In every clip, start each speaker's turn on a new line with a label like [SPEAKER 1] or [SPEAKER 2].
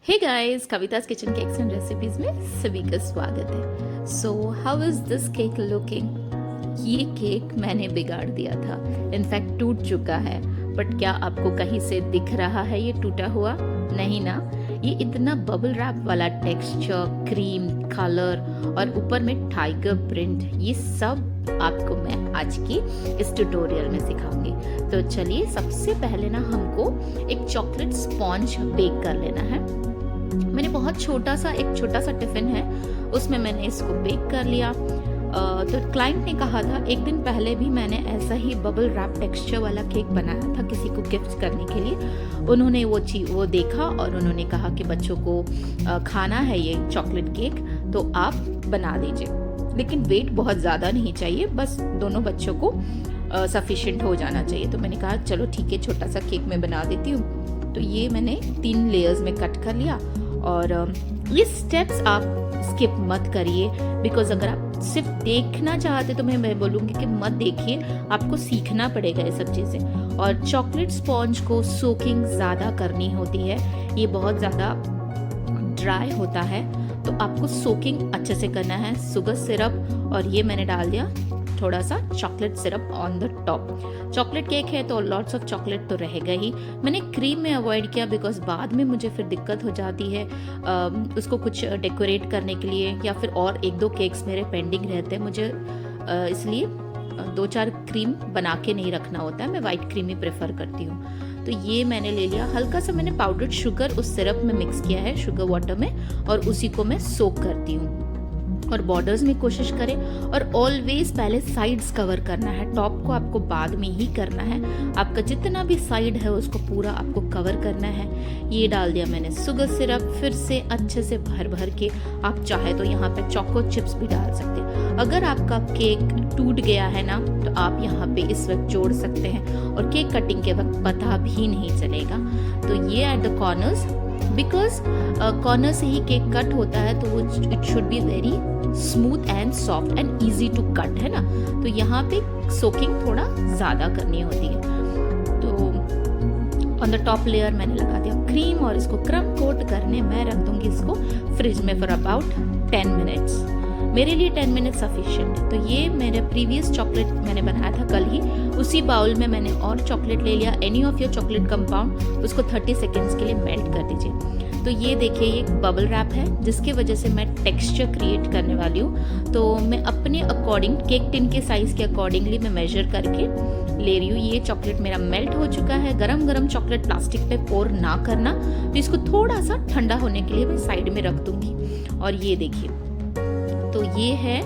[SPEAKER 1] Hey guys, Kavita's kitchen cakes and recipes में सभी का स्वागत है। So how is this cake looking? ये केक मैंने बिगाड़ दिया था, इनफैक्ट टूट चुका है। बट क्या आपको कहीं से दिख रहा है ये टूटा हुआ? नहीं ना। ये इतना बबल रैप वाला टेक्सचर, क्रीम, कलर और ऊपर में टाइगर प्रिंट, ये सब आपको मैं आज की इस ट्यूटोरियल में सिखाऊंगी। तो चलिए, सबसे पहले ना हमको एक चॉकलेट स्पॉन्ज बेक कर लेना है। मैंने एक छोटा सा टिफिन है, उसमें मैंने इसको बेक कर लिया। तो क्लाइंट ने कहा था, एक दिन पहले भी मैंने ऐसा ही बबल रैप टेक्सचर वाला केक बनाया था किसी को गिफ्ट करने के लिए। उन्होंने वो देखा और उन्होंने कहा कि बच्चों को खाना है ये चॉकलेट केक, तो आप बना दीजिए, लेकिन वेट बहुत ज़्यादा नहीं चाहिए, बस दोनों बच्चों को सफिशिएंट हो जाना चाहिए। तो मैंने कहा चलो ठीक है, छोटा सा केक मैं बना देती हूँ। तो ये मैंने 3 लेयर्स में कट कर लिया। और ये स्टेप्स आप स्किप मत करिए, बिकॉज अगर आप सिर्फ देखना चाहते तो मैं बोलूँगी कि मत देखिए, आपको सीखना पड़ेगा ये सब चीज़ें। और चॉकलेट स्पॉन्ज को सोकिंग ज़्यादा करनी होती है, ये बहुत ज़्यादा ड्राई होता है, तो आपको सोकिंग अच्छे से करना है। शुगर सिरप, और ये मैंने डाल दिया थोड़ा सा chocolate syrup on the top. Chocolate cake है तो लॉट्स ऑफ चॉकलेट तो रहेगा ही। मैंने क्रीम में अवॉइड किया, बिकॉज बाद में मुझे फिर दिक्कत हो जाती है उसको कुछ डेकोरेट करने के लिए, या फिर और 1-2 केक्स मेरे पेंडिंग रहते हैं मुझे, इसलिए 2-4 क्रीम बना के नहीं रखना होता है। मैं वाइट क्रीम ही प्रेफर करती हूँ। तो ये मैंने ले लिया, हल्का सा मैंने पाउडर्ड शुगर उस सिरप में मिक्स किया है, शुगर वाटर में, और उसी को मैं सोक करती हूँ। और बॉर्डर्स में कोशिश करें, और ऑलवेज पहले साइड्स कवर करना है, टॉप को आपको बाद में ही करना है। आपका जितना भी साइड है उसको पूरा आपको कवर करना है। ये डाल दिया मैंने शुगर सिरप, फिर से अच्छे से भर भर के, आप चाहे तो यहाँ पे चोको चिप्स भी डाल सकते हैं। अगर आपका केक टूट गया है ना, तो आप यहाँ पे इस वक्त जोड़ सकते हैं, और केक कटिंग के वक्त पता भी नहीं चलेगा। तो ये at the corners, because corner से ही केक कट होता है, तो वो it should be very smooth and soft and easy to cut, है ना। तो यहाँ पे सोकिंग थोड़ा ज़्यादा करनी होती है। तो ऑन द टॉप लेयर मैंने लगा दिया क्रीम, और इसको क्रम कोट करने मैं रख दूंगी इसको फ्रिज में फॉर अबाउट 10 मिनट्स। मेरे लिए 10 मिनट सफिशिएंट है। तो ये मेरे प्रीवियस चॉकलेट मैंने बनाया था कल ही, उसी बाउल में मैंने और चॉकलेट ले लिया। Any of your chocolate compound, उसको 30 सेकेंड्स के लिए मेल्ट कर दीजिए। तो ये देखिए, ये एक बबल रैप है, जिसके वजह से मैं टेक्सचर क्रिएट करने वाली हूँ। तो मैं अपने अकॉर्डिंग, केक टिन के साइज़ के अकॉर्डिंगली मैं मेजर करके ले रही हूँ। ये चॉकलेट मेरा मेल्ट हो चुका है। गरम गरम चॉकलेट प्लास्टिक पे पोर ना करना, तो इसको थोड़ा सा ठंडा होने के लिए मैं साइड में रख दूँगी। और ये देखिए, तो ये है,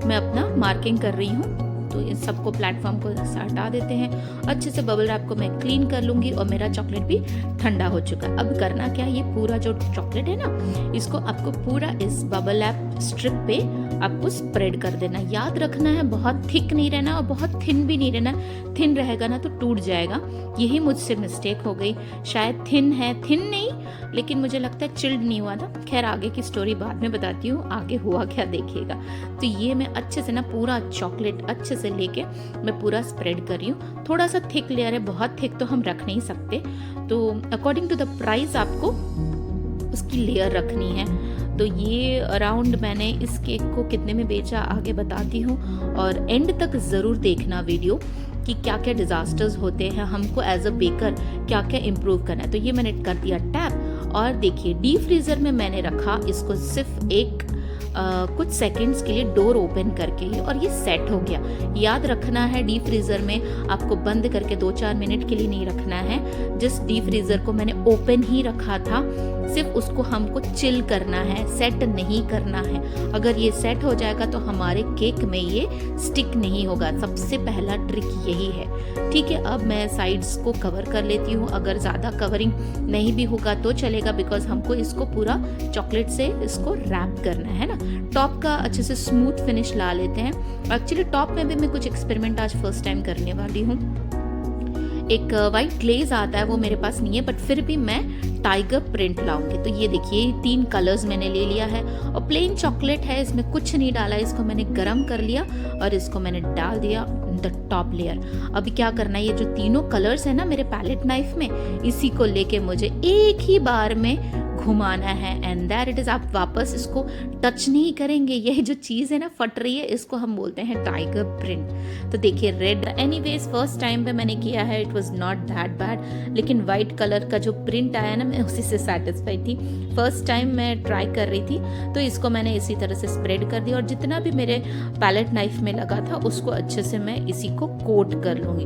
[SPEAKER 1] मैं अपना मार्किंग कर रही हूँ। तो इन सबको प्लेटफॉर्म को हटा देते हैं। अच्छे से बबल रैप को मैं क्लीन कर लूँगी, और मेरा चॉकलेट भी ठंडा हो चुका है। अब करना क्या, ये पूरा जो चॉकलेट है ना, इसको आपको पूरा इस बबल रैप स्ट्रिप पे आपको स्प्रेड कर देना। याद रखना है, बहुत थिक नहीं रहना और बहुत थिन भी नहीं रहना। थिन रहेगा ना तो टूट जाएगा। यही मुझसे मिस्टेक हो गई, शायद थिन है, थिन नहीं, लेकिन मुझे लगता है चिल्ड नहीं हुआ था। खैर, आगे की स्टोरी बाद में बताती हूँ, आगे हुआ क्या देखिएगा। तो ये मैं अच्छे से ना पूरा चॉकलेट अच्छे से लेके मैं पूरा स्प्रेड कर रही हूँ। थोड़ा सा थिक लेयर है, बहुत थिक तो हम रख नहीं सकते, तो अकॉर्डिंग टू द प्राइस आपको उसकी लेयर रखनी है। तो ये अराउंड मैंने इस केक को कितने में बेचा, आगे बताती हूँ। और एंड तक ज़रूर देखना वीडियो, कि क्या क्या डिज़ास्टर्स होते हैं, हमको एज अ बेकर क्या क्या इम्प्रूव करना है। तो ये मैंने कर दिया टैप, और देखिए डीप फ्रीज़र में मैंने रखा इसको सिर्फ कुछ सेकंड्स के लिए डोर ओपन करके ही, और ये सेट हो गया। याद रखना है, डीप फ्रीज़र में आपको बंद करके 2-4 मिनट के लिए नहीं रखना है। जिस डीप फ्रीज़र को मैंने ओपन ही रखा था, सिर्फ उसको हमको चिल करना है, सेट नहीं करना है। अगर ये सेट हो जाएगा तो हमारे केक में ये स्टिक नहीं होगा। सबसे पहला ट्रिक यही है। ठीक है, अब मैं साइड्स को कवर कर लेती हूँ। अगर ज़्यादा कवरिंग नहीं भी होगा तो चलेगा, बिकॉज हमको इसको पूरा चॉकलेट से इसको रैप करना है ना। टॉप का अच्छे से स्मूथ फिनिश ला लेते हैं। एक्चुअली टॉप में भी मैं कुछ एक्सपेरिमेंट आज फर्स्ट टाइम करने वाली हूँ। एक वाइट ग्लेज आता है, वो मेरे पास नहीं है, बट फिर भी मैं टाइगर प्रिंट लाऊंगी। तो ये देखिए, 3 कलर्स मैंने ले लिया है, और प्लेन चॉकलेट है, इसमें कुछ नहीं डाला। इसको मैंने गरम कर लिया, और इसको मैंने डाल दिया द टॉप लेयर। अभी क्या करना है, ये जो तीनों कलर्स है ना मेरे पैलेट नाइफ में, इसी को लेके मुझे एक ही बार में घुमाना है एंड दैट इट इज़, आप वापस इसको टच नहीं करेंगे। यह जो चीज़ है ना फट रही है, इसको हम बोलते हैं टाइगर प्रिंट। तो देखिए रेड, एनीवेज फर्स्ट टाइम पे मैंने किया है, it was not that bad, लेकिन वाइट कलर का जो प्रिंट आया ना, मैं उसी से सेटिस्फाइड थी। फर्स्ट टाइम मैं ट्राई कर रही थी, तो इसको मैंने इसी तरह से स्प्रेड कर दिया और जितना भी मेरे पैलेट नाइफ में लगा था उसको अच्छे से मैं इसी को कोट कर लूँगी।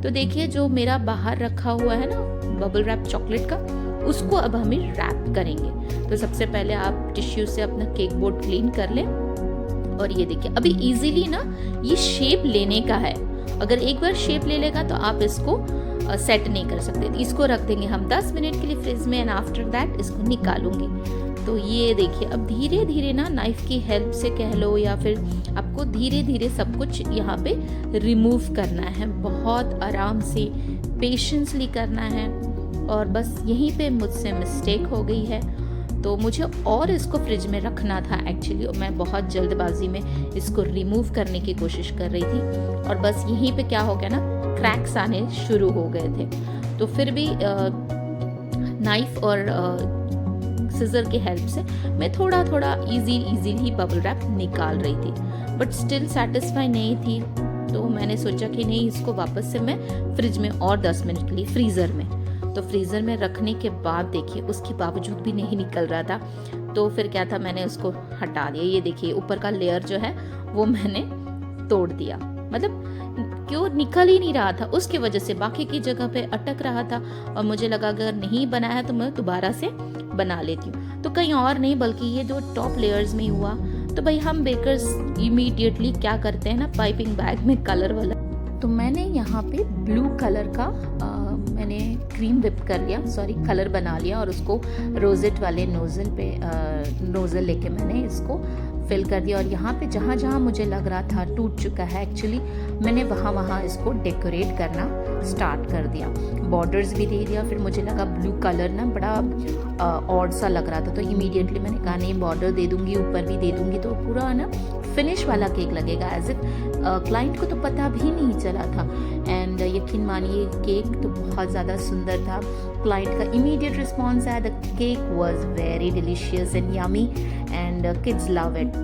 [SPEAKER 1] तो देखिए जो मेरा बाहर रखा हुआ है ना बबल रैप चॉकलेट का, उसको अब हमें रैप करेंगे। तो सबसे पहले आप टिश्यू से अपना केक बोर्ड क्लीन कर लें और ये देखिए अभी इजीली ना ये शेप लेने का है। अगर एक बार शेप ले लेगा तो आप इसको सेट नहीं कर सकते। इसको रख देंगे हम 10 मिनट के लिए फ्रिज में एंड आफ्टर दैट इसको निकालूंगी। तो ये देखिए अब धीरे धीरे ना नाइफ की हेल्प से कह लो या फिर आपको धीरे धीरे सब कुछ यहाँ पे रिमूव करना है, बहुत आराम से पेशेंसली करना है। और बस यहीं पे मुझसे मिस्टेक हो गई है, तो मुझे और इसको फ्रिज में रखना था एक्चुअली, और मैं बहुत जल्दबाजी में इसको रिमूव करने की कोशिश कर रही थी और बस यहीं पे क्या हो गया ना, क्रैक्स आने शुरू हो गए थे। तो फिर भी नाइफ और सिजर की हेल्प से मैं थोड़ा थोड़ा इजीली बबल रैप निकाल रही थी, बट स्टिल सेटिस्फाई नहीं थी। तो मैंने सोचा कि नहीं, इसको वापस से मैं फ्रिज में और 10 मिनट के लिए फ्रीज़र में, तो फ्रीज़र में रखने के बाद देखिए उसके बावजूद भी नहीं निकल रहा था। तो फिर क्या था, मैंने उसको हटा दिया। ये देखिए ऊपर का लेयर जो है वो मैंने तोड़ दिया, मतलब क्यों निकल ही नहीं रहा था, उसकी वजह से बाकी की जगह पे अटक रहा था और मुझे लगा अगर नहीं बनाया तो मैं दोबारा से बना लेती हूँ। तो कहीं और नहीं बल्कि ये जो टॉप लेयर्स में हुआ। तो भाई हम बेकर्स इमीडिएटली क्या करते हैं ना, पाइपिंग बैग में कलर वाला, तो मैंने यहाँ पे ब्लू कलर का मैंने क्रीम विप कर लिया, कलर बना लिया और उसको रोजेट वाले नोज़ल पे नोज़ल लेके मैंने इसको फिल कर दिया। और यहाँ पे जहाँ जहाँ मुझे लग रहा था टूट चुका है एक्चुअली, मैंने वहाँ इसको डेकोरेट करना स्टार्ट कर दिया, बॉर्डर्स भी दे दिया। फिर मुझे लगा ब्लू कलर ना बड़ा ऑड सा लग रहा था, तो इमीडिएटली मैंने कहा नहीं, बॉर्डर दे दूंगी, ऊपर भी दे दूंगी, तो पूरा ना फिनिश वाला केक लगेगा। एज इफ क्लाइंट को तो पता भी नहीं चला था। एंड यकीन मानिए केक तो बहुत ज़्यादा सुंदर था। क्लाइंट का इमीडिएट रिस्पॉन्स आया, the cake was very delicious and yummy and kids love it.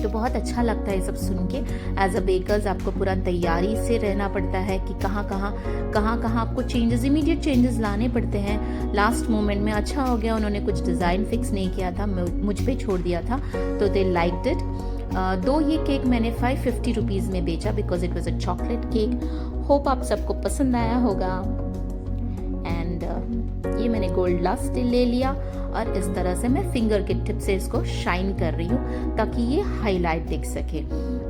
[SPEAKER 1] तो बहुत अच्छा लगता है ये सब सुन के। एज अ बेकर्स आपको पूरा तैयारी से रहना पड़ता है कि कहाँ कहाँ आपको चेंजेस, इमीडिएट चेंजेस लाने पड़ते हैं। लास्ट मोमेंट में अच्छा हो गया, उन्होंने कुछ डिज़ाइन फिक्स नहीं किया था, मुझ पे छोड़ दिया था, तो दे लाइक्ड इट। दो ये केक मैंने 550 रुपीज़ में बेचा because it was a chocolate cake. Hope आप सबको पसंद आया होगा। एंड ये मैंने गोल्ड लस्ट ले लिया और इस तरह से मैं फिंगर के टिप से इसको शाइन कर रही हूँ ताकि ये हाईलाइट दिख सके।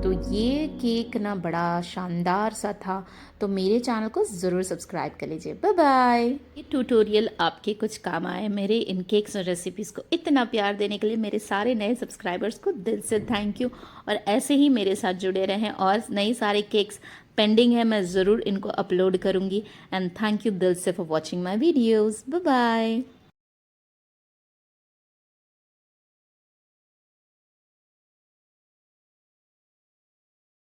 [SPEAKER 1] तो ये केक ना बड़ा शानदार सा था, तो मेरे चैनल को ज़रूर सब्सक्राइब कर लीजिए। Bye bye. ये ट्यूटोरियल आपके कुछ काम आए। मेरे इन केक्स और रेसिपीज़ को इतना प्यार देने के लिए मेरे सारे नए सब्सक्राइबर्स को दिल से थैंक यू, और ऐसे ही मेरे साथ जुड़े रहें। और नई सारे केक्स पेंडिंग है, मैं ज़रूर इनको अपलोड करूँगी। एंड थैंक यू दिल से for watching my videos. Bye bye.